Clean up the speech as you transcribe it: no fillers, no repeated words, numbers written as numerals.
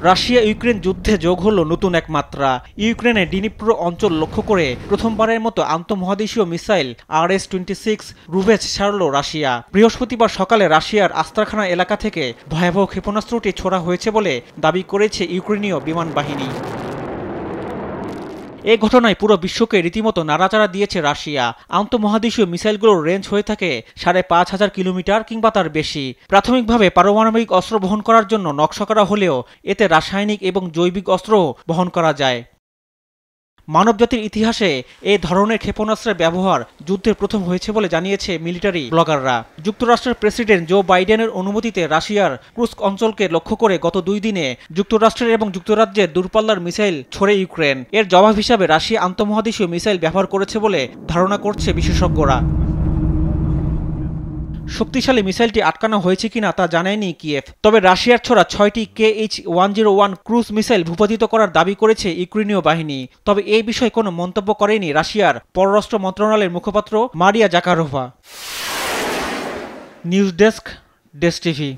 Russia Ukraine যুদ্ধে যোগ হলো নতুন এক মাত্রা। ইউক্রেনের ডিনিপ্রো অঞ্চল লক্ষ্য করে প্রথমবারের মতো আন্তঃমহাদেশীয় মিসাইল RS-26 রুভেজ ছাড়ল রাশিয়া। বৃহস্পতিবার সকালে রাশিয়ার আস্ত্রাখানা এলাকা থেকে ভয়াবহ ক্ষেপণাস্ত্রটি ছোড়া হয়েছে বলে দাবি করেছে ইউক্রেনীয় বিমান বাহিনী। এ ঘটনায় পুরো বিশ্বকে রীতিমতো নাড়াচাড়া দিয়েছে রাশিয়া। আন্তঃমহাদেশীয় মিসাইলগুলোর রেঞ্জ হয়ে থাকে ৫,৫০০ কিলোমিটার কিংবা তার বেশি। প্রাথমিকভাবে পারমাণবিক অস্ত্র বহন করার জন্য নকশা করা হলেও এতে রাসায়নিক এবং জৈবিক অস্ত্রও বহন করা যায়। মানবজাতির ইতিহাসে এই ধরনের ক্ষেপণাস্ত্রের ব্যবহার যুদ্ধের প্রথম হয়েছে বলে জানিয়েছে মিলিটারি ব্লগাররা। যুক্তরাষ্ট্রের প্রেসিডেন্ট জো বাইডেনের অনুমতিতে রাশিয়ার কুর্স্ক অঞ্চলকে লক্ষ্য করে গত 2 দিনে যুক্তরাষ্ট্রের এবং যুক্তরাজ্যের দূরপাল্লার মিসাইল ছোড়ে ইউক্রেন। এর জবাব হিসাবে রাশিয়া আন্তঃমহাদেশীয় মিসাইল ব্যবহার করেছে বলে ধারণা করছে বিশেষজ্ঞরা। শক্তিশালী মিসাইলটি আটকানো হয়েছে কিনা তা জানায়নি কিয়েভ। তবে রাশিয়ার ছোড়া 6টি KH-101 ক্রুজ মিসাইল ভূপাতিত করার দাবি করেছে ইউক্রেনীয় বাহিনী। তবে এই বিষয়ে কোনো মন্তব্য করেনি রাশিয়ার পররাষ্ট্র মন্ত্রণালয়ের মুখপাত্র মারিয়া জাকারোভা। নিউজ ডেস্ক, ডেস টিভি।